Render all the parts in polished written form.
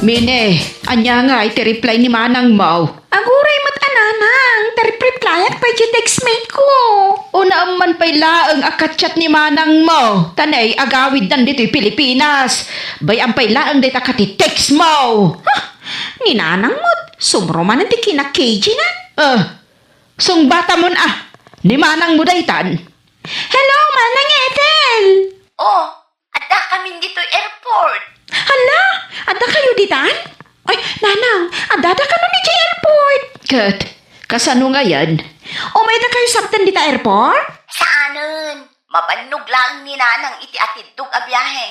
Mine, anya nga iti reply ni Manang mo. Aguray mat ananang, tarip-replayat pa yung textmate ko. Una man pa'y laang akatchat ni Manang mo. Tanay, agawid nandito'y Pilipinas. Bayang pa'y laang dito akati text mo. Ninanang mo't, sumro man ang di kinakage na. Sung bata mo na. Ni Manang mo daytan. Hello, Manang Ethel! Oh, ada kami dito airport. Hala, ada kayo ditan? Ay, nanang, ada ka nun ni airport. Kat, kasano nga yan? O may da kayo sabtan dita airport? Saanen? Mabannog lang ni nanang iti atidog a biyahe.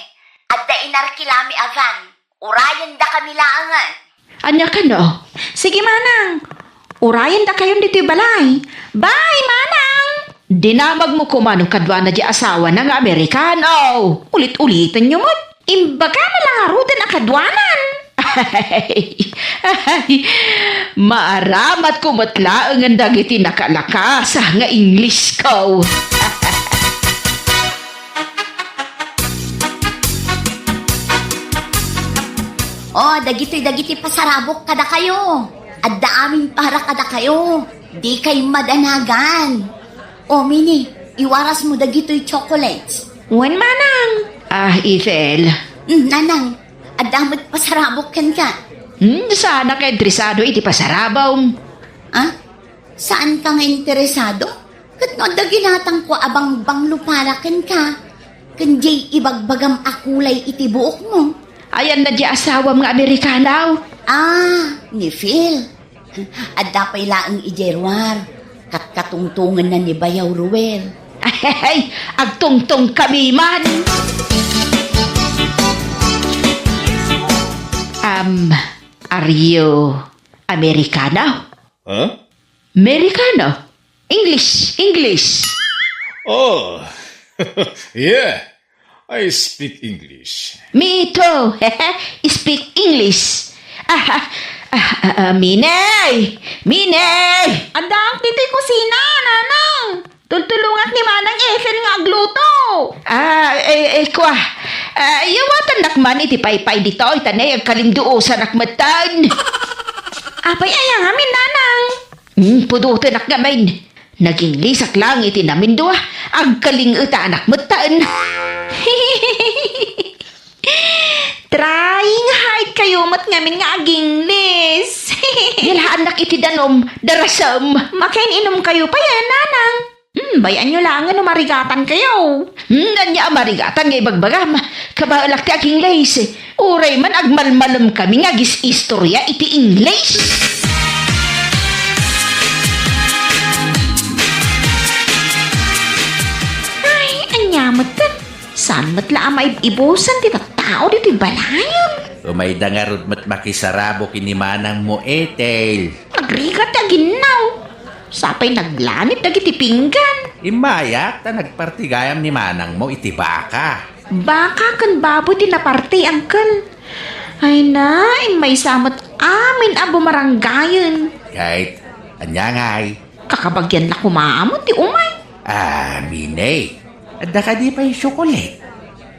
Adda inarkilami avan. Urayan da kami laangan. Anya ka no? Sige, Manang. Urayan da kayo dito balay. Bye, Manang! Dinamag mo kumanong kadwa na di asawa ng Amerikano. Ulit-ulitan nyo mo't. Imbaga na lang arudan akadwanan. Maaramat ko matlaang ang dagiti nakalakas nga English ko. Oh, dagitoy pasarabok kada kayo. Adda amin para kada kayo. Di kay madanagan. Oh, Mini, iwaras mo dagitoy chocolates. Wen, Manang. Ethel. Nanang, adamot pasarabok kan ka. Sana kay interesado iti pasarabaw. Ah? Saan ka nga interesado? Kat no, daginatang ko abang bang lupalakan ka. Kanjay ibagbagam akulay iti buok mo. Ayan na di asawa mga Amerikanaw. Ni Phil. Adda pa'y laang ijerwar. Katkatungtungan na ni Bayaw Ruel. Ay, agtungtong kami man. Are you Americano? Huh? Americano? English. Oh, yeah. I speak English. Me too. Speak English. Minay! Adang tito'y kusina, Nanang. Tultulungat ni Manang Ethel nga agluto. Kwa. Yawatan nakman iti paypay dito. Itanay ang kalinduosan nakmatan. Apay ayang amin, Nanang. Pudutan nakgamin. Naging lisak lang iti namin doa. Ang kalinguta nakmatan. Trying hard kayo mat ngamin nga aging lis. Yalaan nak iti danom. Darasam. Makain inom kayo pa yan, Nanang. Bayan nyo lang ano marigatan kayo. Ganya marigatan nga ibagbagam. Kabaalak ti aking lays. Uray man agmalmalam kami nga gis istorya iti English. Ay, anyamat ka. Saan matla maibusan ti tao dito balayon? Umay dangarod mat makisarabo kini Manang mo Ethel. Agrigat aginaw. Sapay naglanit dagiti pinggan. Imayak ta nagpartigayam ni Manang mo iti baka. Baka kan baboy ti naparti, Uncle. Ay na, may samot amin ang bumaranggayan. Kahit anya ngay. Kakabagyan na kumaamot ti umay. Mine. Adda ka di pa yung chocolate.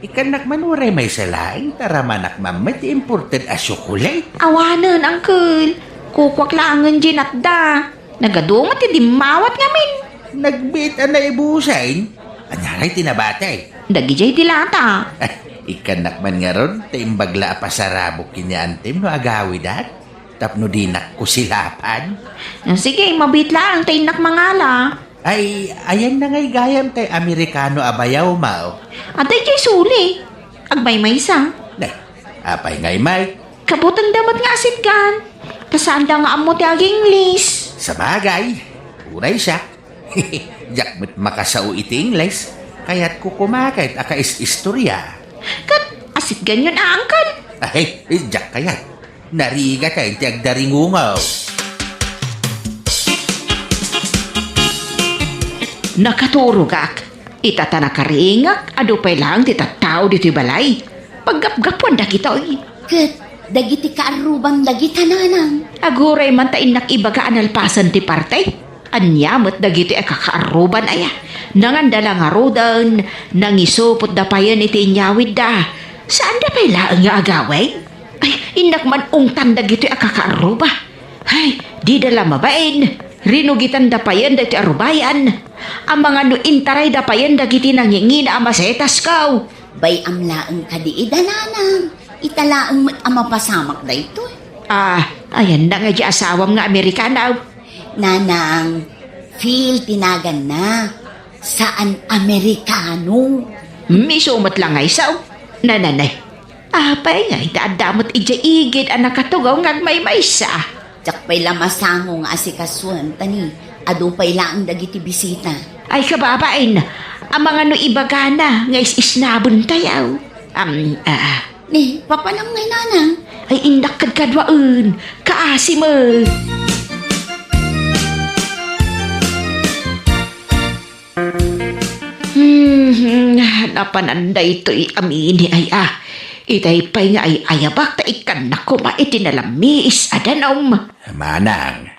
Ikanak manuray may salaing taramanak mamat imported a chocolate. Awanan, Uncle. Kukwaklangan ginatda. Nagadungat ti dimawat ngamin. Nagbit na ibusain. Anya ngay tinabatay. Dagijay dilata. Ikanak man nga ron, taimbagla pasarabok kinyaantim no agawidat. Tapno dinak kusilapan. Sige, mabit lang tayo nakmangala. Ay, ayan na ngay gayam tay Amerikano abayaw mao. Atay kay suli. Agbay may isa. Nay, apay ngay may. Kabutang damat nga asitgan. Kasanda nga amo ti aging lis. Sa bagay, uray siya. Jakmet makasao iti Ingles, kaya't kukumakait aka istorya. Kat, asitgan yun, Uncle. Ay, jak kayat. Nariga kayo ti agdaringungaw. Nakaturugak. Itata nakaringak. Ado pa'y lang titatao dito'y balay. Paggapgapuan da kita oy. Kat, dagiti kaarubang dagita nanang. Aguray man tain nakibaga analpasan ti partay. Anyamot dagiti kakaaruban aya. Nangandala nga rodan, nangisupot da payan iti inyawid da. Saan da pa'y laang nga agaway? Ay, Inak man ungtan dagito akakaaruba. Hay, di dala mabain. Rinugitan dapayan dagiti arubayan. Ang mga no intaray dapayan dagiti nangingin amasetas kaw. Bay amlaang kadi idananang. Italaang mat amapasamak da ito. Ayan na nga di asawam nga Amerikanaw. Nanang, feel tinagan na. Saan Amerikano? Misumat lang ay saw. Nananay. Apay nga itaadamot ija-igid ang nakatugaw ngagmay maysa. Tsak pa'y lamasango nga asikasuan tani. Ado pa'y laang dagiti bisita. Ay kababain, ang mga no ibagana nga isnabon tayaw. Ni, papanam ngay nanang. Ay indak kadkadwaan, kaasi mo. Napananday ito'y amini ay Itay pa'y nga ay ayabak ta ikan na kuma itinalamis adanom. Manang,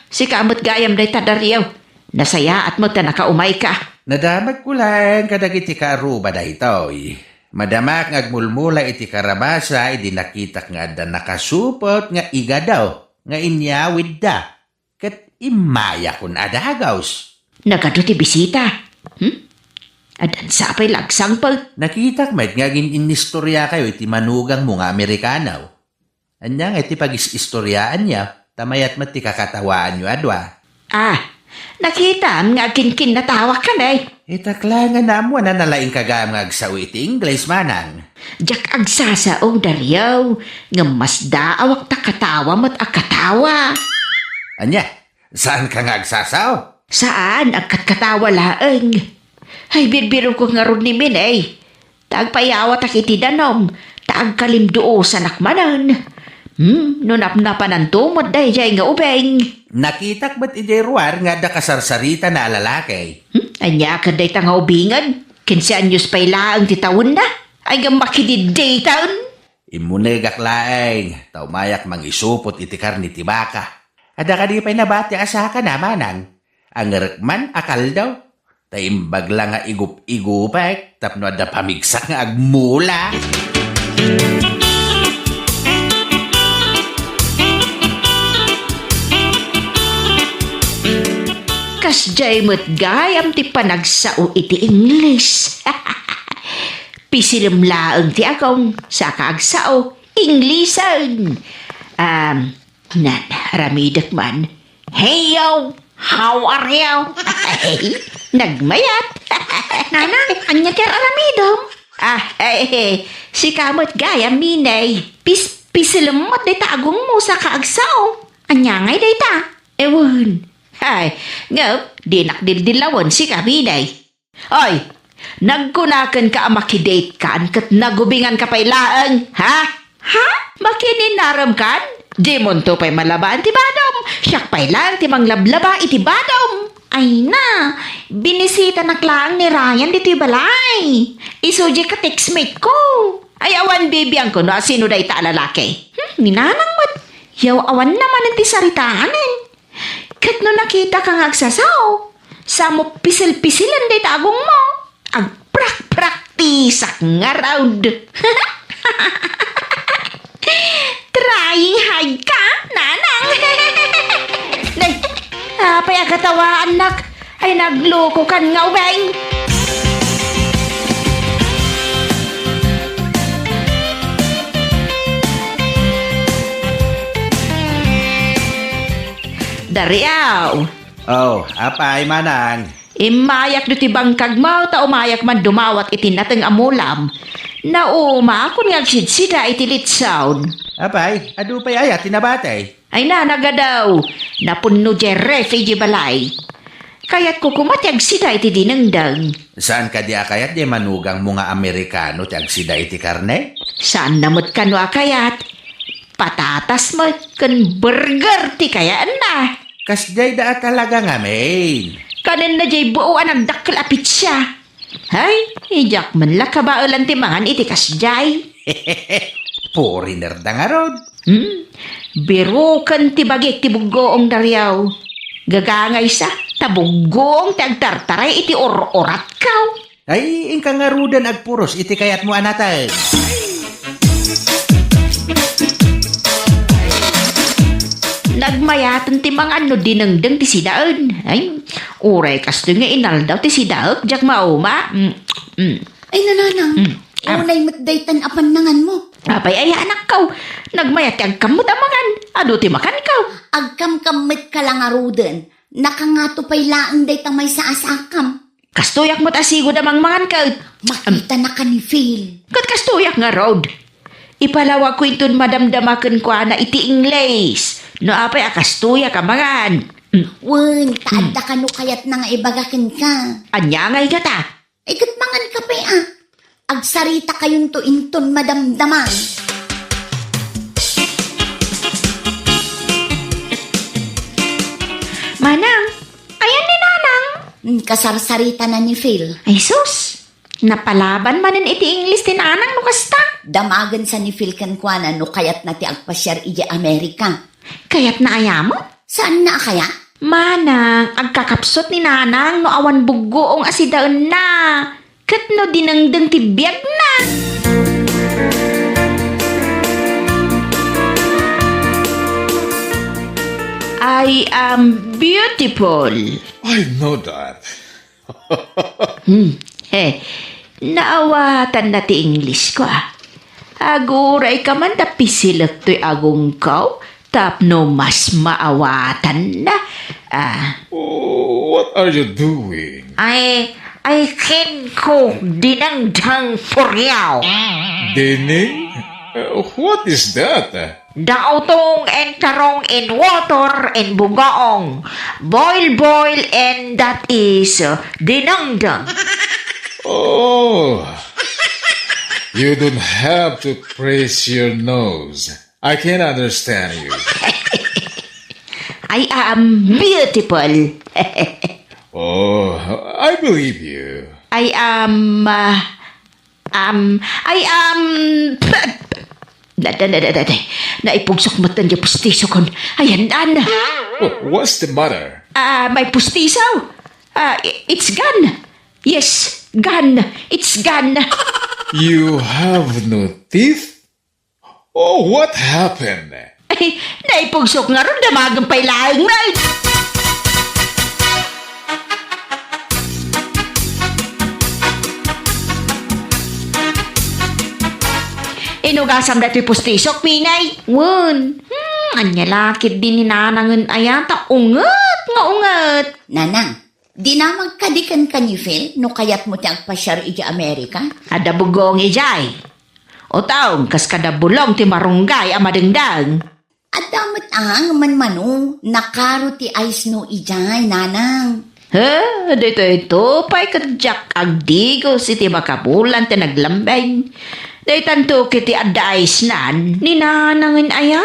Si kamot gayam day tadaryaw. Nasaya at mo ta nakaumay ka. nadamag ko lang kadagiti kaaruba da itoy. Madamak ngagmulmula iti karabasa, idi nakitak nga da nakasupot nga iga daw, nga inyawid da. Kat imaya kun adagaws. Nagado ti bisita. Adan sapay lagsang pag. Nakitak met nga inistorya kayo iti manugang mo nga Amerikanaw. Anya nga iti pag-istoryaan niya, tamayat mat ti kakatawaan nyo adwa. Nakita nga kinkin natawa ka na Itakla nga namo na nalaing kagam nga agsaw iti Ingles manang. Jak agsasaong daryaw. Nga mas daawak ta katawa mo't akatawa. Anya, saan ka nga agsasaw? Saan agkat-katawa laeng? Ay birbiro ko nga ron ni Minay. Tagpayawa takiti danom. Taag kalimduo sa nakmanan. Nunapnapan ang tumot dahi jay nga ubeng. Nakitak ba't ijeruar nga da kasarsarita na alalaki? Anya ka day nga ubingan. 15 anyos pa'y laang titawon na. Ay nga makididay taon. Imunegak laeng, taumayak mang isupot iti karni ti baka. Ada ka di pa'y nabati asaka na manang. Ang rekman akal daw. Taimbag lang nga igup-igupek, tapno ada pamigsak nga agmula. Kasjay mo't gayam ti panagsao iti English. Pisilim laang ti akong sa kaagsao Inglesan. Ramidak man. Hey yo, how are you? Nagmayat. Nanang, anya ter aramidom? Si kamot gayam minay. Pisilemot day taagong mo sa kaagsaw. Anya ngay day ta? Ewan. Ay, ngap, dinakdildilawon si kaminay. Oy, nagkunakan ka makidate kan kat nagubingan ka pa'y laang, ha? Ha? Makininaram kan? Di mo to pa'y malabaan ti badom. Siyak pa'y lang ti manglablaba iti badom. Ay na, binisita na klaang ni Ryan dito'y balay. Isuji ka textmate ko. Ay awan bibiyang ko no, sino day ta lalaki? Ninanang mat, yaw awan naman ang tisaritahanin. Kat no nakita kang agsasaw, sa mo pisil-pisilan day tagong mo. Agprak-praktisak nga round. Trying hard ka, nanang. Apay agatawa anak, ay nagloko kan nga ubeng. Dariaw. Oh, apay manang. Imayak do ti bangkag mo, ta umayak man dumawat iti nateng amulam. Nauma akon nga sidsida iti litsawn. Apay, adu pa'y ayat tinabatay. Ay naga daw, napunno di refugee balay. Kaya't kukumatyag sida iti dinengdang. Saan ka di akayat di manugang mga Amerikano tiyag sida iti karne? Saan namot kano akayat? Patatas mo, kan burger ti kayaan na. Kasjay da talaga nga, main. Kanan na jay buuan ang daklapit siya. Hay, ijak man la kabaulan ti mangan iti kasjay. Foreigner da nga rod. Birukan ti bagik ti buggoong daryaw. Gagangay sa tabuggoong ti agtartaray iti or-orat kaw. Ay, ingka nga rudan agpuros iti kayat mo anatan. nagmayatan ti mga ano dinengdeng ti sidaan. Ay, uray kasto nga inaldaw ti sidaak, jak mauma. Ay, nananang. Unay matdaytan apan nangan mo. Apay ay anak kaw, nagmayat ti agkamot amangan, ado ti makan kaw. Agkam-kamit ka lang aruden. Nakangato pa'y laang day tamay sa asakam. Kastuyak mo't asigo damang mangan kaw. Makita na ka ni Phil. Kat kastuyak nga road. Ipalawag ko itun madamdamakan ko na iti Ingles. No apay akastuyak amangan. Wen, taadda ka no kayat na nga ibagakin ka. Anya nga igata. Ikat mangan ka pa Agsarita kayong to inton madamdaman. Manang, ayan ni Nanang. Kasarsarita na ni Phil. Ay sus, napalaban manin iti English ti Nanang no kasta. Damagan sa ni Phil kankwana no kayat na ti agpasyar iji Amerika. Kaya't naayamot. Saan na kaya? Manang, agkakapsot ni Nanang no awan bugoong asidaon na. Kat no dinengdeng ti biyag na. I am beautiful. I know that. Naawatan na ti English ko Aguray ka man na pisilak to'y agong kaw, tapno mas maawatan na. Oh, what are you doing? I can cook dinengdeng puryaw. Dining? What is that? Daotong and tarong in water and bugaong. Boil, and that is dinengdeng. Oh, you don't have to praise your nose. I can understand you. I am beautiful. Oh, I believe you. I am naipugsok matan di pustiso kon. Ayan, Oh, what's the matter? may pustisaw. It's gone. Yes, gone. It's gone. You have no teeth? Oh, what happened? Ay, naipugsok nga ron, damagang pailaing na. Inugasam na ito'y pustisok, Pinay. Wun, anya lakit din ni Nanangan ayata. Ungat nga ungat. Nanang, di na magkadikan ka ni Phil no kayat mo ti agpasyar iji Amerika? Ada bugong ijay. O taong, kas kada bulong ti marunggay amadengdang. At damat ang manmano, nakaro ti ice no ijay, nanang. Dito ito, pa'y kadyak agdigo si ti makabulan ti naglambay. Daytan to kiti adda ice nan. Ni Nanangan aya.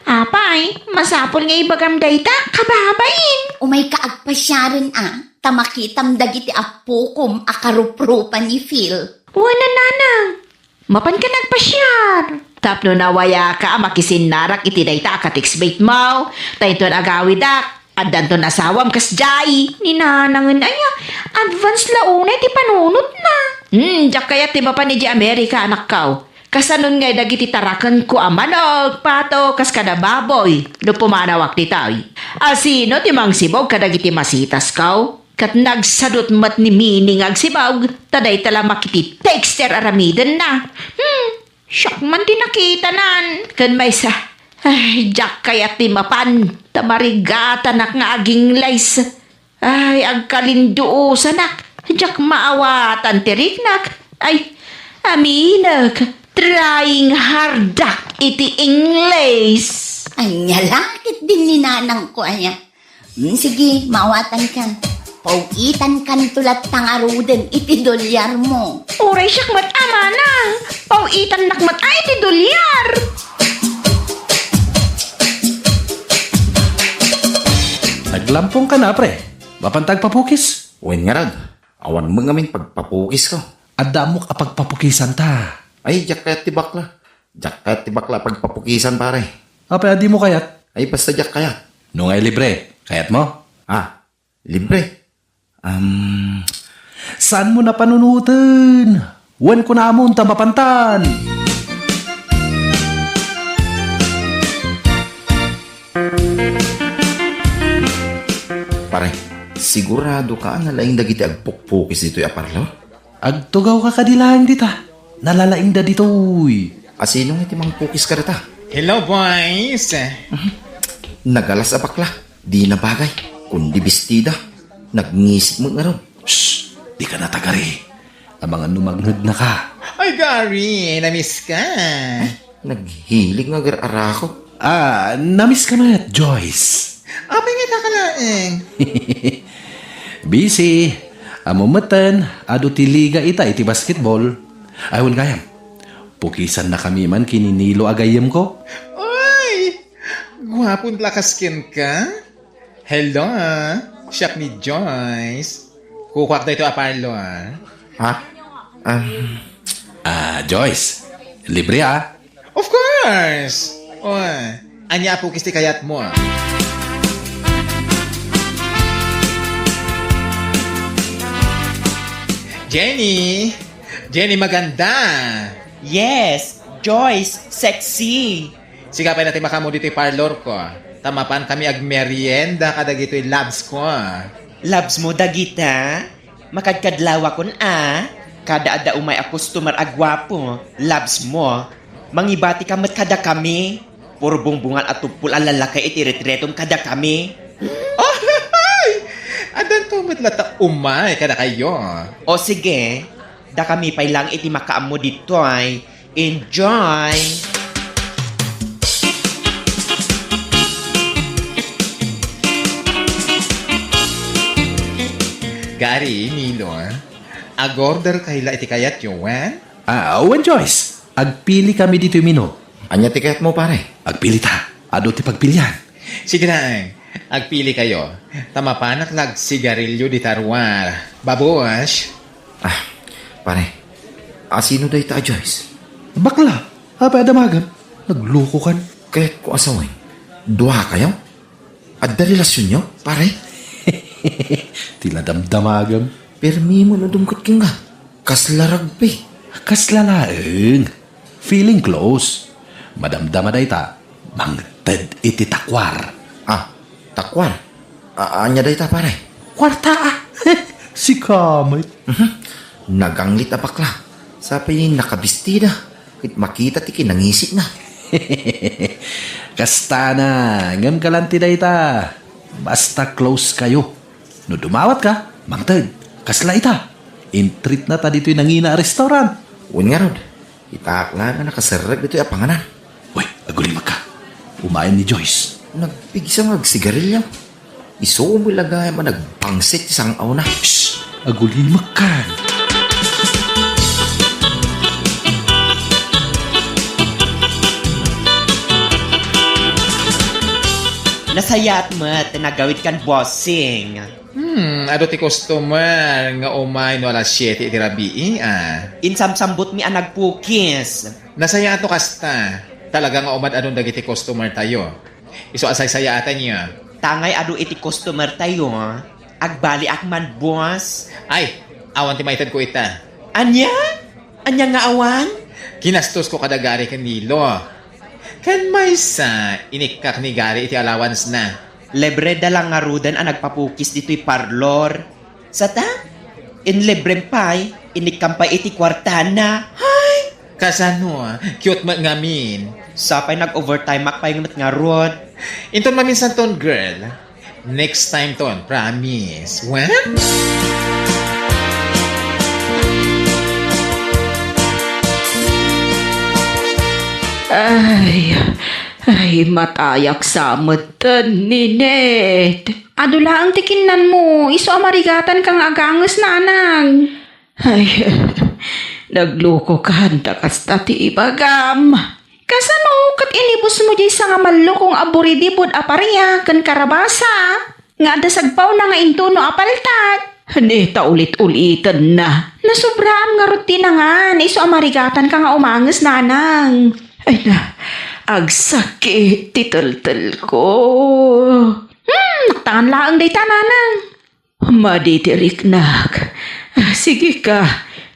Apay, masapol nga ibagam dayta, kababain. Umay kaagpasyaran tamakitam dagiti apukom akaruprupan ni Phil. Wala Nanang. Mapan ka nagpasyar. Tapno nawaya ka makisinarak iti dayta katiksbait mo. Tayton agawidak. At danton asawam kas jay. Ni Nanangan aya. Advance launay ti panunot na. Diyak kaya tiba pa ni di Amerika anak kaw. Kasanon ngay dagiti tarakan ko amanog, pato, kas kada baboy. No pumanawak ti tayo. Asino ti mang sibog kadagiti masitas kaw. Kat nagsadot mat ni mining agsibog. Taday tala makiti texter aramiden na. Shock man din nakita nan. Kan may sa, ay, diyak kaya ti mapan. Tamarigata nak nga aging lays. Ay, agkalinduo sanak. Diyak maawatan tiriknak. Ay, aminag. Trying hardak iti English. Anya, lakit din ni nanang ko anya. Sige, maawatan ka. Paugitan kan tulat tangaruden iti dolyar mo. Uray siyak mat amana. Pauitan nakmat ay ti dolyar. Naglampong ka na, pre. Mapantag papukis. Uwin nga rag. Awan mo ngamin pagpapukis ko. Adda mo kapag papukisan ta. Ay, jak kayat ti bakla. Jak kayat ti bakla pagpapukisan pare. Apa adi mo kayat? Ay, basta jak kayat. Nung ay libre. Kayat mo? Libre. Saan mo na panunutan? Wan ko na amon ta mapantan. pare. Sigurado ka na laing dagiti agpukpukis dito'y aparlor? Agtugaw ka kadilaan dita. Nalalaing da ditoy. Asinong iti mang pukis ka rita? Hello, boys. Nagalas a bakla. Di na bagay. Kundi bestida. Nagngisip mo nga ron. Shh! Di ka natagari. Ang mga numagnod na ka. Ay, Gary, na-miss ka. Naghilig nga gar-ara ko. Namiss ka na, Joyce. Apay nga takalaeng. Busy. Amumatan. Ado ti liga iti basketball. Aywan gayam. Pukisan na kami man kininilo agayam ko. Ay, gwapon lakaskin ka. Hello, siyak ni Joyce. Kukwak na ito aparlo, Ha? Joyce. Libre Of course! Anya po kisti kayat mo. Jenny! Jenny, maganda! Yes, Joyce, sexy. Sigapay natin makamo dito yung parlor ko. Tamapan kami ag merienda kada gito yung labs ko. Labs mo dagita? Makadkadlawa kun Kada ada umay a customer agwapo. Labs mo. Mangibati ka mat kada kami. Puro bungbungan at tupul ang lalakay iti-retretom kada kami. Adan to matlata umay kada kayo. O sige, da kami pay lang iti makaam mo dito ay. Enjoy! Gary, Milo, ag-order kahila iti kayat yung wan? Wan Joyce. Agpili kami dito mino. Anya tikayat mo pare? Agpili ta. Ado ti pagpilian. Sige na, agpili kayo. Tamapanak lag sigarilyo di tarwar. Babuas. Pare. Asino day ta, Joyce? Bakla. Apa adamagam. Nagloko kan. Kahit ko asaway. Dua kayo? At da relasyon nyo, pare? Tila damdamagam. Permi mo na dumkot king nga. Kaslaragpi. Kaslalaeng. Feeling close. Madamdama day ta. Mangted iti takwar. Takwar. Anya day ta, pare? Kwarta Si Kamay. Naganglit a bakla. Sabi nakabistida. Kit makita ti kinangisip na. Kasta na. Ngam kalanti day ta. Basta close kayo. No dumawat ka, mangted. Kasla ita. Intreat na ta dito'y nangina restaurant. Un nga rod. Itakla na nakasarag dito yung panganan. Uy, agulimag ka. Umayan ni Joyce. Nagpigsa magsigarilyo. Iso mo lagay man nagpangsit isang aw na. Shh! Agulimag ka. Nasayat mat, nagawid kan bossing. Ado ti customer nga umay no alas 7 iti rabii, Insamsambot mi ang nagpukis. Nasaya ato kasta. Talaga nga umad anong dagiti customer tayo. Iso asay sayatan niya. Tangay adu iti customer tayo. Agbali akman boss. Ay, awan ti maitad ko ita. Anya? Anya nga awan? Kinastos ko kada gari kanilo. Kan may sa inikak ni gari iti allowance na. Lebre dalang nga rudan ang nagpapukis dito'y parlor. Sata? In lebrem pay, inikampay iti kwartana. Hay! Kasano, cute mat ngamin. Sapay nag-overtime makpay nga rod. Inton maminsan ton, girl. Next time ton, promise. What? Ay, matayak sa matan ni Ned. Adula ang tikinan mo. Iso amarigatan kang agangos nanang. Ay, nagloko ka, takas tati ibagam. Kasano kat inibus mo di sa nga malukong aburidibod apariya kan karabasa. Nga dasagpaw na nga intuno apaltat. Neta ulit-ulitan na. Nasubraam nga rutina nga. Iso amarigatan ka nga umangas nanang. Ay na, agsakit titultul ko. Naktangan laang day tananang. Maditirik nak. Sige ka,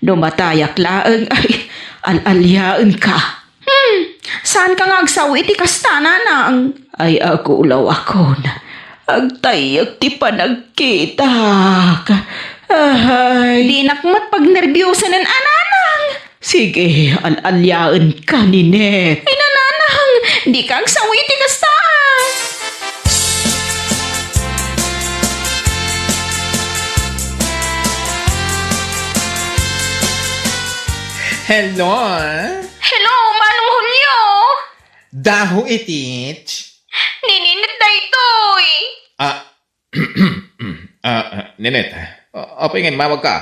dumatayak laang ay alalyaan ka. Saan ka nga agsaw iti kasta nanang? Ay ako ulaw ako na. Agtayag ti panagkita. Ay, Di nakmat pag nervyosa ng ananang. sige, alalyaan ka ni Net. Ay nananang, di ka agsawiti kastaan. Hello? Hello, Manong Julio. Daho itich? Nininit na ito'y. Ninet. Apa ingin mawag ka?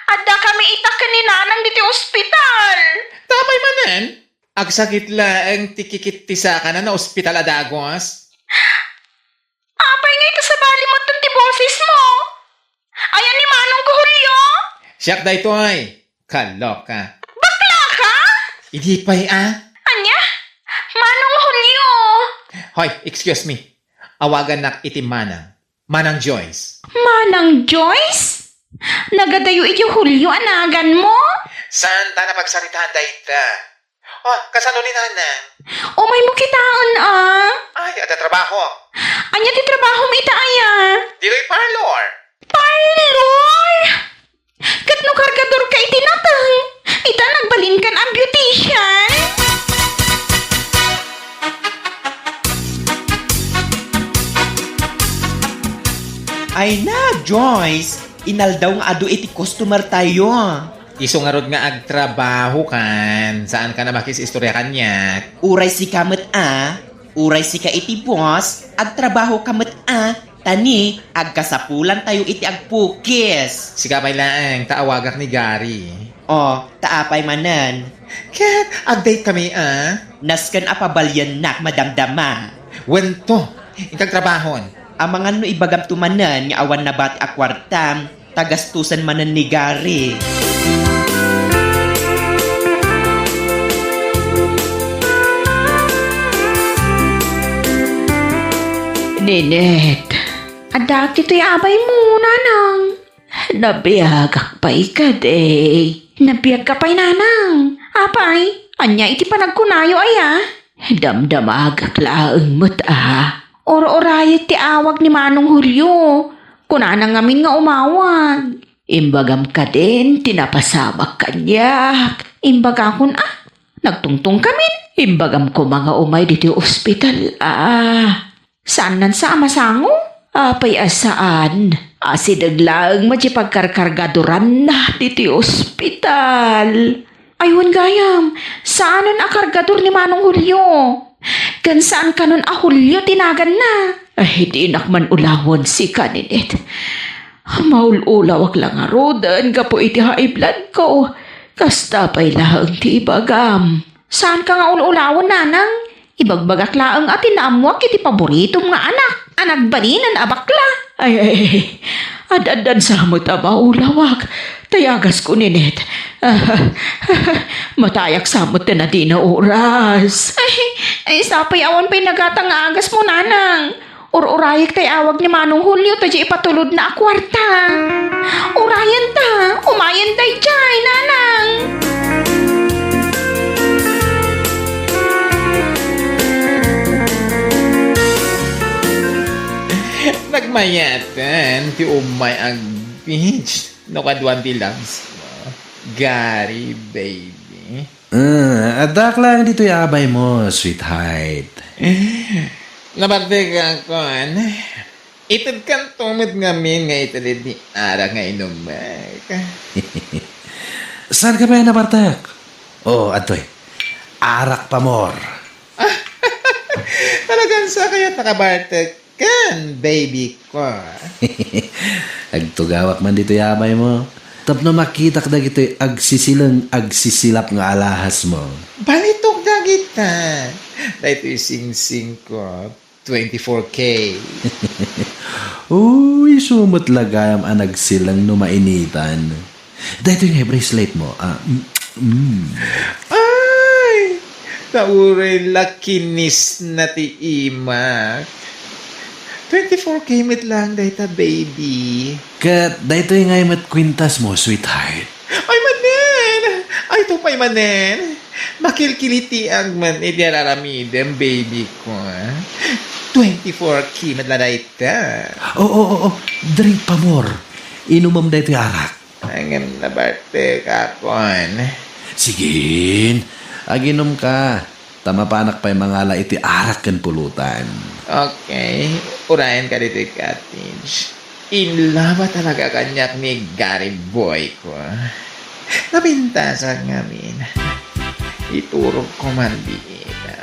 Adda kami itak ka ni nanang dito ospital. Tapay manan. Agsakit laeng tikikit tisa ka na ospital adagos. Apay nga ito sa balimot ng tibosis mo. Ayan ni Manong Julio. Siyak da ito ay. Kaloka. Bakla ka? Hindi pa'y Anya? Manong Julio. Hoy, excuse me. Awagan nak iti Manang. Manang Joyce. Manang Joyce? Nagadayo iti Julio anagan mo? Saan ta napagsaritahan da ita? Oh, kasano ni Nanang? O may mo kitaan Ay, ada trabaho. Anya ti trabaho mo ita aya? Dito'y parlor. Parlor! Katno kargador ka itinatang. Ita nagbalin kan ang beautician. Ay na, Joyce. Inaldaw nga ado iti customer tayo. Iso nga rod nga agtrabaho kan. Saan ka na makisistorya kanya? Uray si kamet Uray si ka iti boss. Agtrabaho kamet Tani, agkasapulan tayo iti agpukis. Siga may laang, taawagak ni Gary. O, taapay manan. Kat, update kami Naskan apabalyan nak madamdama. Wento, ikag trabahon. Ang mga no ibagam tumanan nga awan na bati akwartam, tagastusan manan ni Gary. Ninet, Adak dito'y abay mo, nanang. nabiyagak pa ikade. Nabiyag ka pa'y nanang. Apay, anya iti panagkunayo aya. Damdamagak laang mo't Or-orayat ti awag ni Manong Julio. Kunana ngamin nga umawag. Imbagam ka din, tinapasamak kanya. Imbaga kun nagtungtong kami. Imbagam ko mga umay dito ospital Saan nan sa amasango? Apay asaan? Asidaglaang pagkarkargadoran na dito ospital. Ayun gayam, saan nun akargador ni Manong Julio? Kan saan ka nun Julio tinagan na? Ay, di nakman ulawon si kaninet. Maululawak lang nga rodan ka po iti high blood ko. Kasta pa'y lahang ti ibagam. Saan ka nga ululawon nanang? Ibagbagak laang atin na amuak iti paboritong nga anak. Anagbalinan abakla. Ay, adadan sa mo maulawak. Tayagas ko ninet. Matayak sa mo na di na oras. Ay sapay awan pa'y nagatang agas mo nanang. Or-urayik tay awag ni Manong Julio ta di ipatulod na akwarta. Urayan ta, umayan tay jay nanang. Nagmayatan, ti umay ang beach. No kadwan ti loves mo. Gary, baby. Adak lang dito abay mo, sweetheart. Nabartig kon. Itad kan tumad ngamin nga italid ni Ara nga inumak. Saan ka ba nabartak? Oh, atoy. Arak pa more. Talagang sa kaya nakabartag kan, baby ko. Agtugawak man dito abay mo. Tapno makita ka dagito agsisilap nga alahas mo. Balitok na kita. Dahil ito sing-sing ko. 24K. Uy, sumot lagayam ang nagsilang numainitan. Dahil nga bracelet mo. Ay! Nauray lakinis na ti imak. 24K mit lang dahil ta, baby. Kat, dahil nga mat kwintas mo, sweetheart. Ay, manen! Ay, ito pa'y manen! Makilkiliti ang man itiararamidem, baby ko. 24K madladay ta. Oo. Drink pa more. Inumam da iti arak. Hanggang nabarte ka kon. Sige, aginom ka. Tamapanak pa'y mangala iti arak kan pulutan. Okay, urayan ka dito cottage. In love talaga kanyak ni Gary Boy ko. Napintasan ngamin. Iturog ko man diita.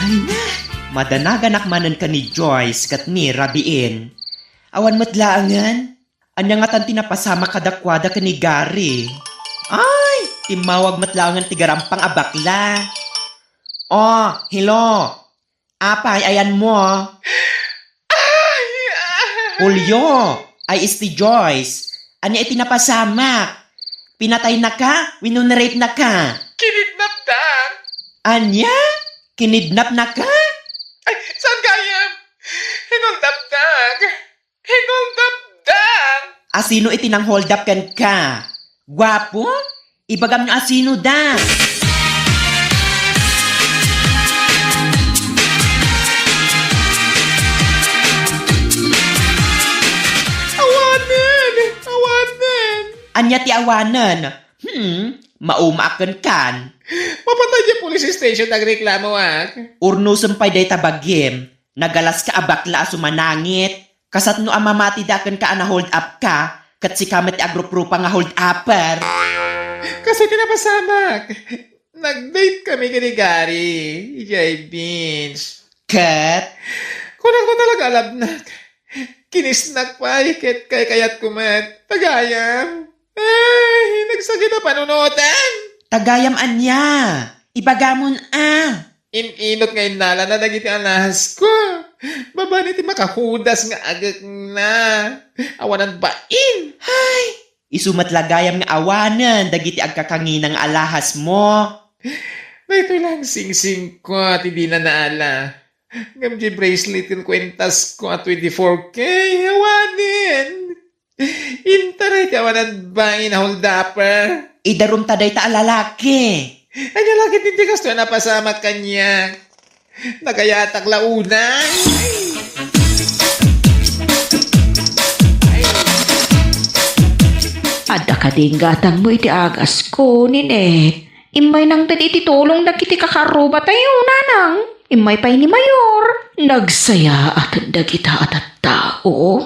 Ay na, madanagan akmanan ka ni Joyce kat ni Rabiin. Awan matlaangan, anya nga tan tinapasama kadakwada ka ni Gary. Ay, timawag matlaangan tigarampang abakla. Oh, hello. Apay, ayan mo. Julio, ay isti Joyce. Anya itinapasama. Pinatay na ka? Winunrape na ka? Kinidnap ta! Anya? Kinidnap na ka? Ay, saan kaya? Hinundapdag! Hinundapdag! Asino itinang hold up kan ka? Gwapo? Ibagam na asino da? Awanan! Anya ti awanan? Maumaakan kan? Mapatay niya police station nagreklamo Urno sampay day tabagim. Nagalas ka abakla sumanangit. Kasat no amamati dakan ka na hold up ka. Kat si kamat agrup-rupa nga hold upper. Kasi tinapasamak. Nag-date kami kay Gary. Ijay Beans. Kat? Kunang ko talaga alam na. Kinisnak pa kay kayat kumat. Tagayam. Ay, nagsakit na panunutan. Tagayam anya. Ibagamon Inot ngayon nala na nagiti ang lahas ko. Baba niti makahudas nga agak na. Awanan bain. Isumat lagayam nga awanan. Dagiti agkakanginang alahas mo. Na ito lang sing-sing ko at hindi na naala. Gamji bracelet yung kwentas ko at 24K. Awanin. Intaray ka awanan bain hold upper. Idarum taday ta alalaki. Ay nalagit hindi kasto na pasamat kanya. Nagayatak launan. Ada ka ding gatang mo iti agas ko, nine. Imay nang dadi titulong na kiti kakaruba tayo, nanang. Imay pa'y ni Mayor. Nagsaya at dagita at tao.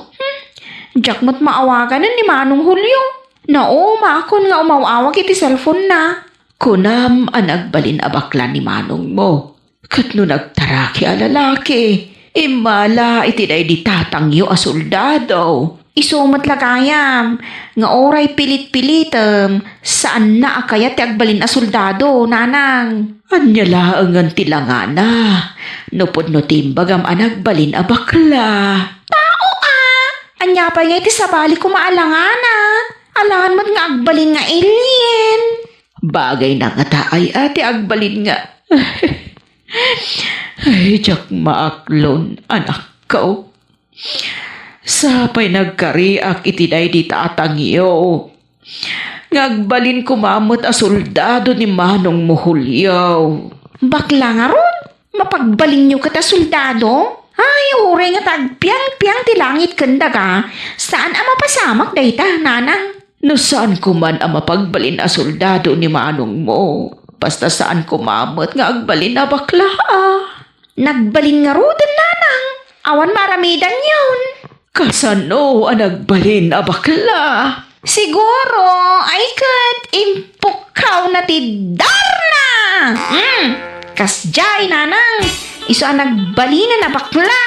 Diyak mo't maawagan ni Manong Julio. Makon nga umawawag iti cellphone na. Kunam ang nagbalin abakla ni manong mo. Kat no nagtaraki a lalaki. Imala iti day di tatangyo a soldado. Isumat lagayam. Nga oray pilit-pilitem. Saan na akaya ti agbalin a soldado, nanang? Anya laangan tilangana. Nupod no timbagam a nagbalin abakla. Anya pa nga iti sabali ko maalangana. Alangan mo't nga agbalin nga alien. Bagay na nga taay ati agbalin nga. Ay, jak maaklon, anak ko. Sapay nagkariak itiday di tatangyo. Ngagbalin kumamot a soldado ni Manong Muhulyaw. Bakla nga ron. Mapagbalin nyo kata soldado? Ay, ure nga tagpiang-piang ti langit kanda ka. Saan ang mapasamak dayta, nanang? No saan ko man ang mapagbalin a soldado ni Manong mo? Basta saan kumamot nga agbalin a bakla. Nagbalin nga rudan, nanang. Awan maramidan yun. Kasano ang nagbalin a bakla? Siguro, ay kat impukaw na ti Darna. Kasjay, nanang. Iso ang nagbalina na bakla.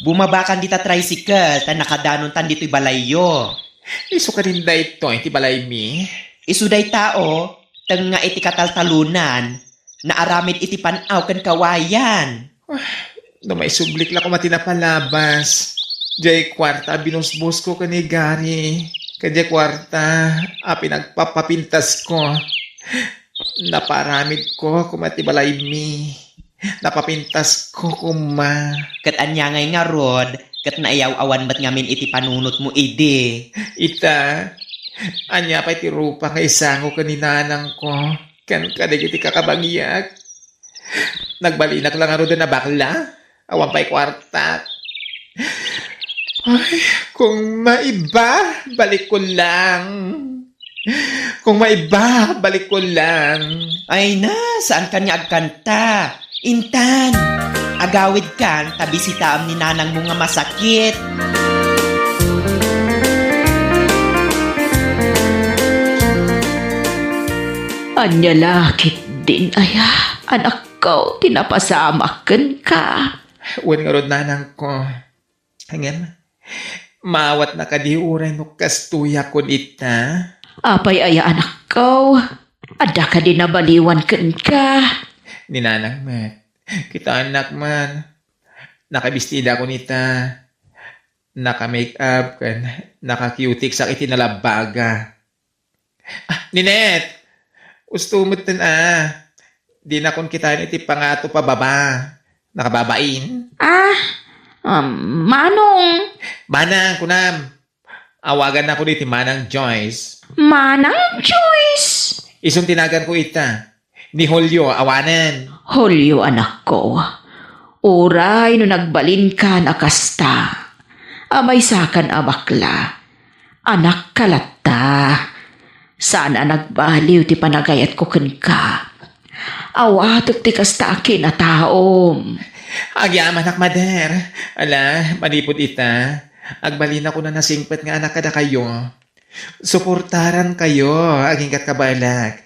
Bumabakan dita tricycle, tan nakadanon tan dito'y balayo. Iso ka rin da ito, iti balay mi. Isuday tao, tang nga iti kataltalunan, na aramid iti panaw kan kawayan. No may sublik lang ko matinapalabas. Jay kwarta, binusbus ko ka ni Gary. Kaya kwarta, pinagpapapintas ko. Naparamid ko kumatibalay mi. Napapintas ko kuma. Kat anya ngay nga rod, kat naayaw-awan ba't ngamin iti panunot mo ide. Ita, anya pa iti rupa nga isango kaninanang ko. Kan kadigiti kakabangyak. Nagbalinak lang aro na bakla. Awan pa'y kwarta. Ay, kung maiba, balik ko lang. Kung maiba, balik ko lang. Ay na, saan ka niya agkanta? Intan, agawid kan, tabi si taam ni nanang mo nga masakit. Anya lakit din aya. Anak ko, tinapasamakan ka. Uwan nga rod nanang ko. Hanggang, mawat na kadiuray no kastuya kon ita. Apay aya anak ko. Ada ka din nabaliwan kan ka. Ni nanang met. Kita anak man. Nakabistida ko nita. Naka-make up kan. Naka-cutic sa itinalabaga. Ninette! Ustumot na Di na kon kita iti pangato pa baba. Nakababain. Manong, Manang, kunam. Awagan na ko ni Manang Joyce. Manang Joyce. Isong tinagan ko ita. Ni Julio, awanan. Hulyo anak ko. Uray no nagbalin ka nakasta. Amay sakan abakla. Anak kalata. Sana nagbaliw ti panagayat ko ken ka. Awatok ti kasta akin na taom. Agyaman anak mader. Ala, manipod ita. Agbalin ako na nasingpet nga anak kada kayo. Suportaran kayo, aging kat kabalag.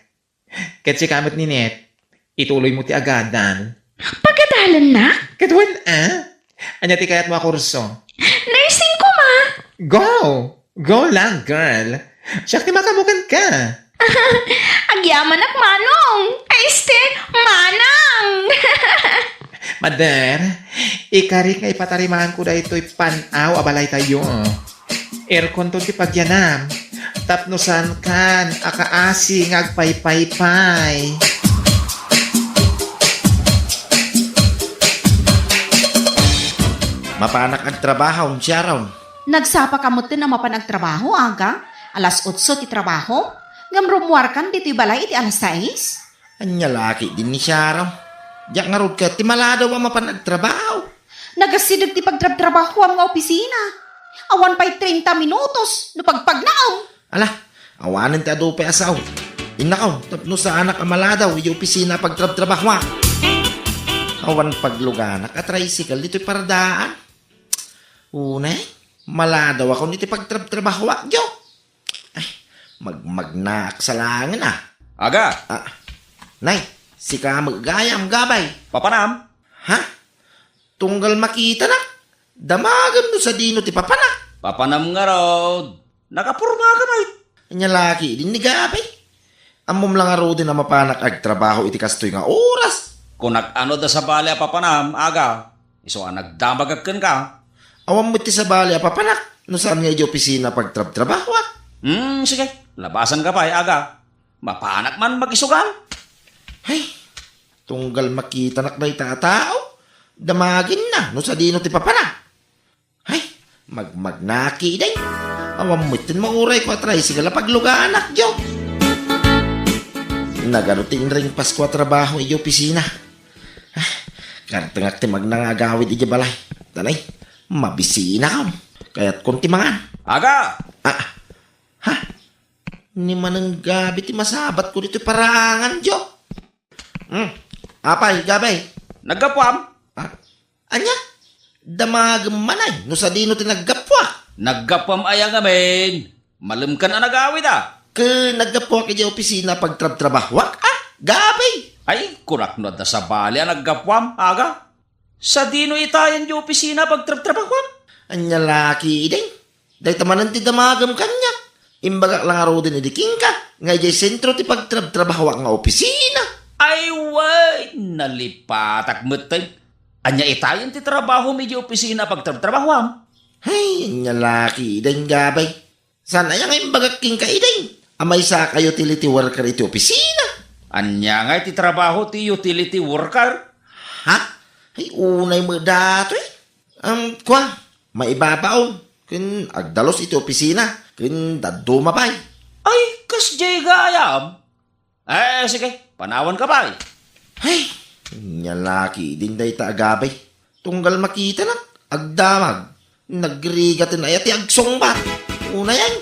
Kat si kamot ni Net, ituloy mo ti agadan. Pagkadalan na? Kadwan Anya ti kayat mo kurso. Nursing ko ma. Go! Go lang, girl. Siyak ti makamukan ka. Agyaman ak manong. Ay, manang. Mader, ikarik nga ipatarimahan ko da ito'y panaw, abalay tayo. Aircon to ti pagyanam. Tapnusan kan, akaasi ngagpaypaypay. Mapanak ang trabaho, siya raw. Nagsapa kamot din na mapanagtrabaho, aga. Alas 8 ti trabaho. Ngamrumuar kan dito'y balay iti alas 6. Anya laki din ni siya raw. Diyak nga rod ka, timaladaw ang mapanagtrabaho. Nagasidag ti pagtrabaho ang nga opisina. Awan pa'y 30 minutos no pagpagnaom. Ala, awanan ti ado pa asaw. Inakaw, tapno sa anak amaladaw, yung opisina pagtrabaho. Awan pagluganak at tricycle dito'y paradaan. Unay, maladaw ako niti pagtrabaho. Yo! Ay, magmagnak sa langin Aga, Nay, si ka maggayam gabay. papanam. Ha? Tunggal makita na. Damagam no sa dino ti papana. Papanam nga raw. Nakapurma ka may. Anya laki din ni gabay. Amom lang aro din na mapanak agtrabaho iti kastoy nga oras. Kung nag-ano da sa bali papanam, aga. Iso ang nagdamagagkan ka. Awam mo ti sa bali papanak. No saan nga iti opisina pagtrabaho Sige. Labasan ka pa, aga. Mapanak man mag-isugal. Ay, tunggal makita nak na itatao. Damagin na no sa dino ti papana. Ay, magmagnaki day. Awam mo itin mauray ko atray sigala pagluganak jo. Nagaruting ring Pasko trabaho iti opisina. Kartengak ti magnangagawid iti balay. Tanay, mabisina ka. Kaya't konti mangan. Aga! Ni manang gabi ti masabat ko dito parangan jo. Apay, gabay. Naggapuam? Anya? Damagam manay. No sa dino ti naggapwa. Naggapuam ayang amin. Malam ka na nagawid Ke naggapwa kaya opisina pagtrabahwak. Gabay. Ay, kurak na da sa bali ang naggapuam, aga. Sa dino itayan yung opisina pagtrabahuam. Anya laki day. Day tamanan ti damagam kanya. Imbagak lang aro din idiking ka. Nga jay sentro ti pagtrabahwak nga opisina. Ay, way! Nalipatak matay. Anya itayan ti trabaho medyo opisina pagtrabahuam. Ay, anya laki day gabay. Sana yang imbagak king ka iday. Amay sa kayo utility worker iti opisina. Anya nga iti trabaho ti utility worker. Ha? Ay, unay mo dato eh. Kwa, maibabaon. Kin agdalos iti opisina. Kin daduma pa'y. Ay, kas jay gayam. Sige, panawan ka pa. Ay, nyalaki din day taagabay. Tunggal makita na, agdamag. Nagrigatin ay ati agsongbat. Una yan.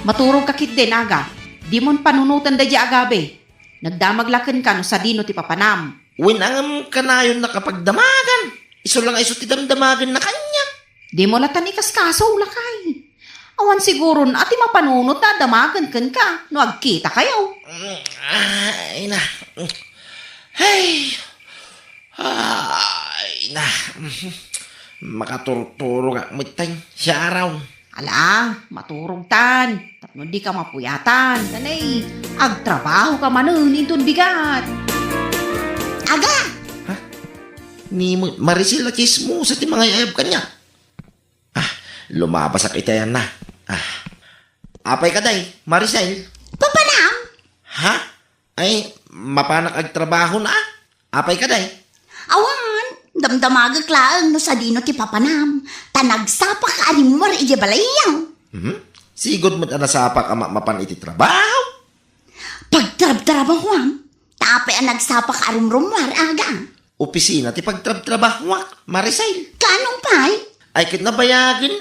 Maturog kakit din, aga. Di mon panunutan da di agabe. Nagdamaglaken ka no sa dino ti papanam. Uwin ang kanayon na kapag damagan. Iso lang ay ti damdamagan na kanya. Di mo latan ikaskaso ulakay. Awan siguro na ati mapanunot na damagan kan ka no agkita kayo. Ay na. Hey. Ay na. Makaturturo ka mitay siya araw. Ala, maturog tan. Tapno di ka mapuyatan. Tanay, agtrabaho ka manun itong bigat. Aga! Ni Maricel na chismo sa ti mga yayab kanya. Lumabas ak itayan na. Apay ka day, Maricel. Papanam? Ha? Ay, mapanak agtrabaho na. Apay ka day. Awan, damdamagag laang no sa dino ti papanam. Tanagsapa ka animor ije balayaw. Sigod mo't anasapa ka mapan iti trabaho. Pagtrab-trabahuam, tapay ang nagsapa ka arumrumwar aga. Opisina ti pagtrabaho, Maricel. Kanong pay? Ay kit nabayagin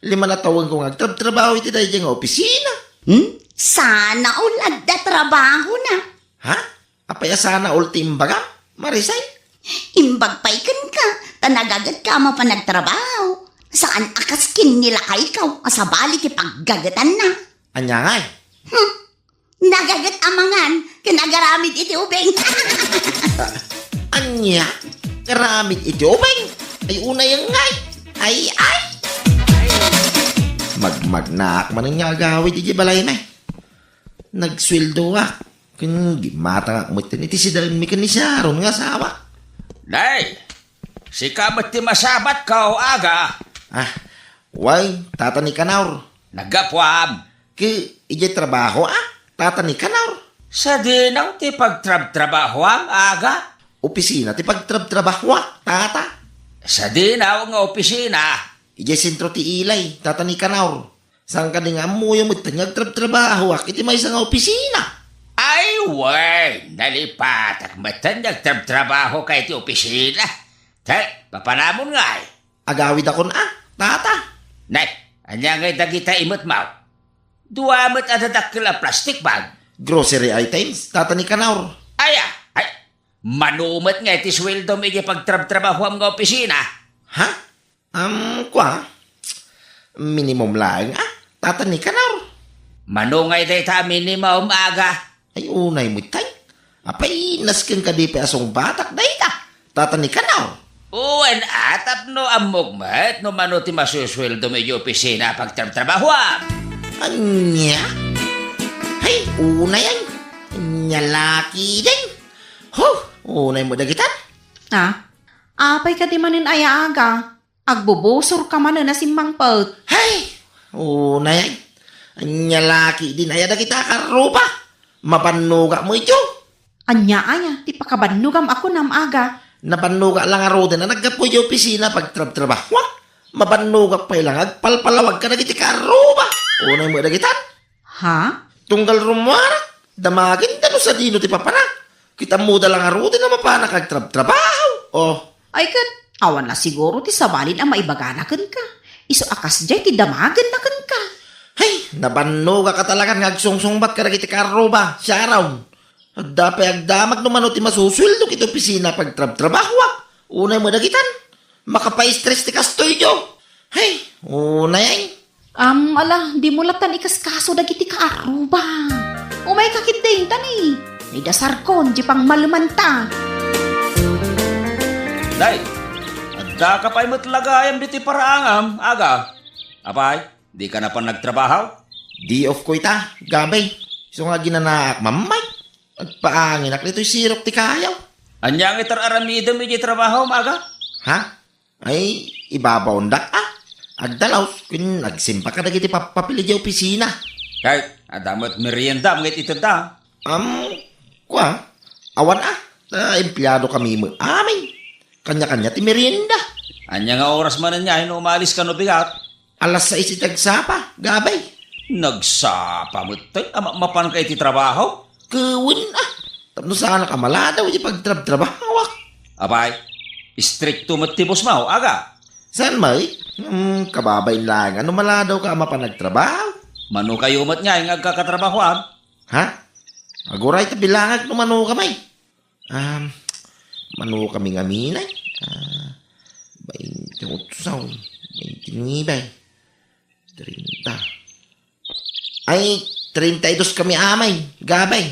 5 na taon kong agtrabaho iti day nga opisina. Sana ulad da trabaho na. Ha? Apaya sana ultimbaga, Maricel? Imbag pay ka, tanagagat ka mapanagtrabaho. Saan akaskin nila ka ikaw, asabali ti paggagatan na. Anya ngay. Nagagat amangan, kinagaramid iti ubeng. Anya? Karamid iti ubeng. Ay una yung ngay. Ay. Magmagnak man ang agawid iti balay may. Nagsweldo Kun gimata mo iti si Dalmi mi kanisyaron nga asawa. Day, si kamat ti masabat ka o aga. Way, tatani kanaur. Nagapwam. Ki ije trabaho tatani kanaur. Sa dinaw ti pagtrabaho ang aga. Opisina ti pagtrabaho tata. Sa dinaw nga opisina. Ije sentro ti ilay, tatani kanaur. Sang ka nga mo yung magtanyag trabaho iti may isang opisina. Ay, way, nalipat at matanyag trabaho kay ti opisina. Tay, papanamon nga ay. Agawid ako tata. Nay, anya ngay dagita imot mau. Duamot adadakil ang plastic bag. Grocery items, tatani kanaur. Ay, manumot nga ti sweldo mo iti pagtrabaho ang nga opisina. Ha? Kwa? Minimum lang tatani kanaur. Manungay day ta minimum aga. Ay unay mo tay. Apay naskin ka di pa asong batak day tatani kanaur. Uwan atap no amugmat no mano ti masusweldo mo iti opisina pagtrabaho. Anya? Ay, unay ay. Nyalaki din. Unay mo dagitan. Apay ka di manin aya aga. Agbubusor ka man na simbang pag. Hey, unay ay. Nyalaki din ay kita karupa. Mapanuga mo ito. Anya, ti pakabanugam ako nam aga. Napanuga lang aro din na nagkapoy yung opisina pagtrabaho. Mapanuga pa ilang agpalpalawag ka na kiti karupa. Unay mo dagitan. Ha? Tunggal rumara. Damagin dano sa dino ti papana. Kita muda lang aro din na mapana kagtrabaho. Ay kat, awan na siguro ti sabalin ang maibaganakan ka. Iso akas jay ti damagan na kan ka. Hey, nabanuga ka talaga ngagsungsungbat ka na kiti karuba. Siya raw. Dapay agdamag naman ti masusweldo kiti opisina pagtrabaho. Unay mo dagitan. Makapay-stress ti kastoy jo. Hey, unay ay. Ala, di mo latan ikaskaso dagiti kaaruba. Umay kakit tani. May dasar kon, di pang malumanta. Day, adda ka pa'y matlagayam diti paraangam, aga. Apay, di ka na pa nagtrabaho? Di off ko ita, gabay. So nga ginanaak, mamay. Agpaangin ak nito'y sirok ti kayaw. Anyang itar aramidam iti trabaho, aga? Ha? Ay, ibabaw ndak Agdalaw, kun nagsimpa ka na kiti papapili di opisina. Kahit adamot merienda ngit ito ta. Kwa, awan empleyado kami mo. Amin. Kanya-kanya ti merienda. Anya nga oras man niya, umalis ka no bigat. Alas 6 itagsapa, gabay. Nagsapa mo tayo, mapan ka iti trabaho. Kawin Tapno sana ka maladaw, di pagtrabaho. Abay, stricto matibos mo, aga. Saan may? Kababay lang. Ano maladaw ka mapanagtrabaho? Mano kayo mat nga, yung agkakatrabahoan. Ha? Aguray tabilangag no mano kamay. Mano kami ngaminay. 28, 29, 30. Ay, 32 kami amay. Gabay.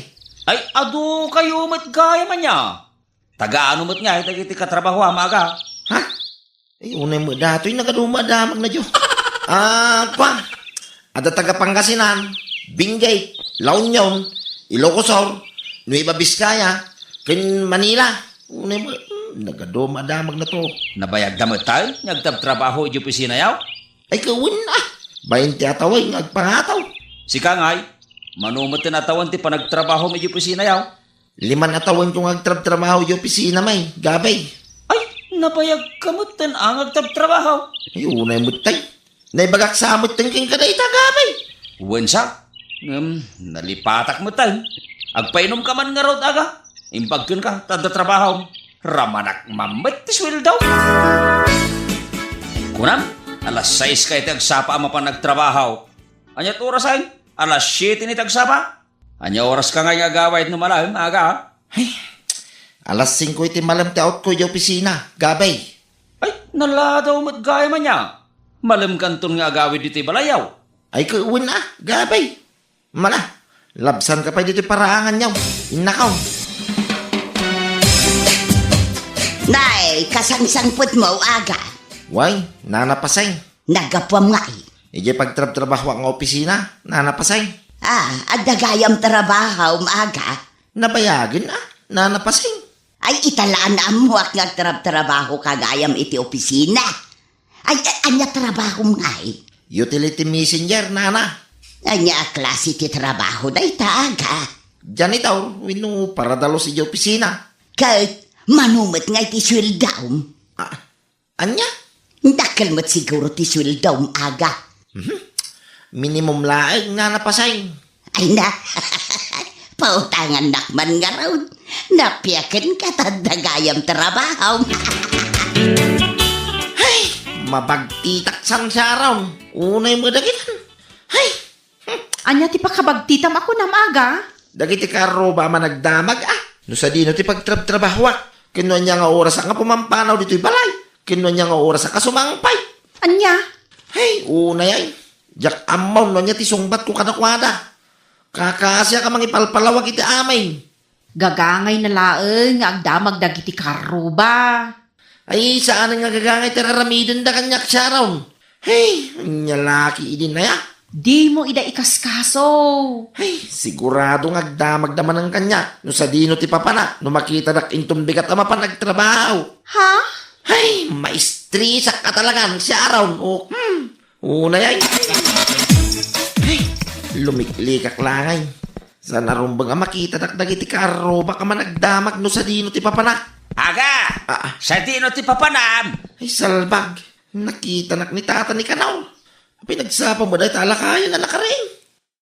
Ay, ado kayo mat gaya man niya. Tagaano mat nga, iti katrabahoan, aga. Ha? Ay, unay mo dato'y nagadumadamag na Diyo. Kwa. Ada taga Pangasinan, Benguet, La Union, Ilocosur, Nueva Vizcaya, kin Manila. Unay mo, nagadumadamag na to. Nabayag damot tayo, nagtabtrabaho iti opisina yaw. Ay, kawin 20 ataway, nagpangataw. Si Kangay, manumat tinatawan ti panagtrabaho iti opisina yaw. 5 atawin kong agtrabaho yung opisina may, gabay. Ay, nabayag kamot ang agtabtrabaho. Ay, unay mo tay. Naibagak sa amot tangking kada itagabay. Wensa, nalipatak mo tayo. Agpainom ka man nga raw aga. Impagkun ka, tada trabaho. Ramanak mamet ti sweldo. Kunam, alas 6 ka itagsapa ama pa nagtrabaho. Anyat oras ay? Alas 7 ni tagsapa. Anya oras ka nga yung agaway no malam, aga. Alas 5 iti malam ti out ko yung opisina, gabay. Ay, naladaw mat gaya man niya. Malam kanton nga agawid dito balayaw. Ay, kawin gabay. Mala, labsan ka pa dito paraangan niyaw. Inakaw. Nay, kasangsangput mo aga. Way, nanapasay. Nagapwam nga eh. Ije pagtrabaho ang opisina, nanapasay. Agdagayam trabaho maaga. Nabayagin nanapasay. Ay italaan na mo ak nagtrabaho kagayam iti opisina. Ay anya trabaho nga eh. Utility messenger, nana. Anya klase ti trabaho day taaga. Janitor, wino para dalo si opisina. Kahit manumit nga iti sweldaw. Anya? Dakal mo't siguro ti sweldaw aga. Minimum laeng nanapasay. Ay na, pautangan nakman nga raw. Napiyakin ka tadagayam trabaho. Mabagtitaksan siya raw. Unay mo dagitan. Anya ti pakabagtitam ako na maaga. Dagiti karo ba managdamag No sa dino ti pagtrabaho Kinuha niya nga oras nga pumampanaw dito'y balay. Kinuha niya nga oras nga sumangpay. Anya? Unay ay. Jak amaw no niya ti sungbat ko kadakwada. Kakasya ka mangipalpalawag iti amay. Gagangay na laeng nga agdamag dagiti karo ba? Ay, saan nga gagangay tiraramidon da kanyak siya raw. Nyalaki idin na ya. Di mo ida ikaskaso. Sigurado nga agdamag naman ang kanya. No sa dino ti papana, no makita dak intumbigat ama pa nagtrabaho. Ha? Maestri sa katalagan siya raw. Unay ay. Lumiklikak langay. Sa narumbang makita dak dagiti karo baka managdamag no sa dino ti papana. Aga! Sa dino ti papanam! Ay, salbag. Nakita nak ni tata ni Kanaw. Pinagsapa mo dahil talakayan na nakaring.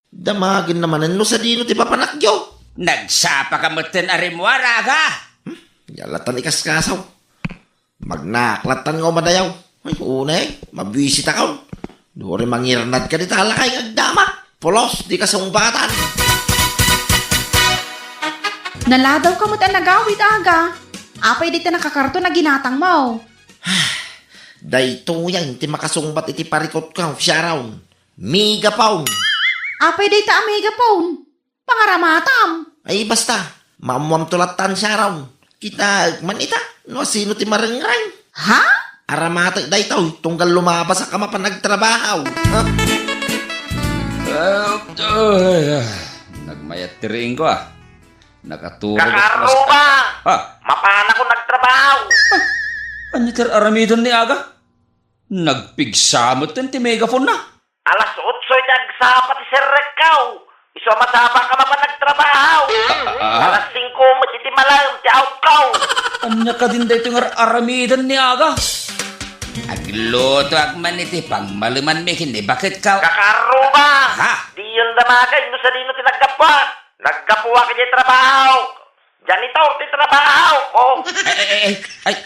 Damagin naman no sa dino ti papanakyo. Nagsapa ka matin arimwara, aga! Yalatan ikaskasaw. Magnaklatan nga madayaw. Ay, unay, mabwisita ka. Doon mangirnad ka di talakay agdama. Polos, di ka sumbatan. Naladaw ka mo't ang nagawid aga. Apay di ta nakakarto na ginatang mo. Dayto yan, ti makasungbat iti parikot ka, siya raw. Megapound. Apay di ta megapone. Pangaramatam. Ay, basta. Mamuam tulatan siya raw. Kita, man ita, no sino ti marengrang. Ha? Aramata, dayto, tunggal lumabas sa kama pa nagtrabaho. Nagmayat tiring ko Nakaturo Kakaruba! Ah, Mapana ko nagtrabaho. ano aramidon ni aga? Nagpigsamot ti megaphone na. Alas 8 itag agsapa ti Sir Rekaw. Iso masaba ka man nagtrabaho. Alas 5 ti malam ti awkaw. Anya ka din dito nga aramidan ni aga. Agluto agman iti pangmaluman mi hindi. Bakit ka? Kakaruba. Ha? Di yun damagay no sa dino ti naggapuwa. Naggapuwa ka di trabaho. Janitor ti trabaho ko. Ay.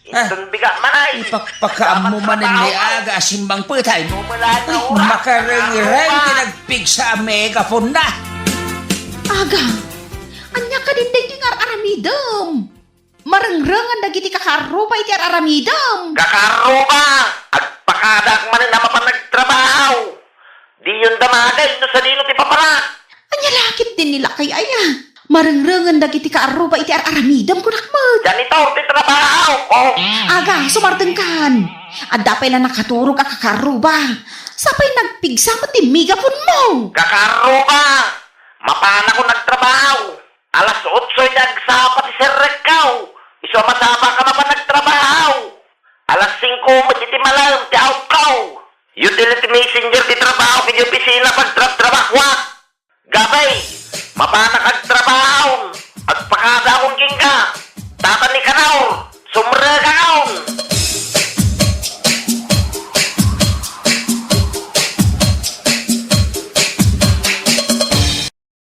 Itong bigat man ay. Ipakpakaam mo man ni aga asimbang putay. Mumula na ura. Makarang-rang tinagpig sa megapon na. Aga, anya ka din dahi nga aramidam. Marangrangan dagiti kakaruba iti aramidam. Kakaruba. Agpakadak man na mapan nagtrabaho. Di yun damagay no sa dino ti papara. Anya lakit din nila kay aya. Marangrangan dagiti kaaruba iti aramidam kunakmat. Janitor ti trabaho ko. Aga, sumarteng kan. Adda pa'y na nakaturog ka kakaruba. Sapay nagpigsa mo ti migapon mo. Kakaruba. Mapana ko nagtrabaho. Alas 8 nagsapa ti Sir Rekaw. Iso masama ka naman nagtrabaho. Alas 5 ti malam ti awkaw. Utility messenger ti trabaho kay opisina pagtrabaho. Gabay. Mapana ka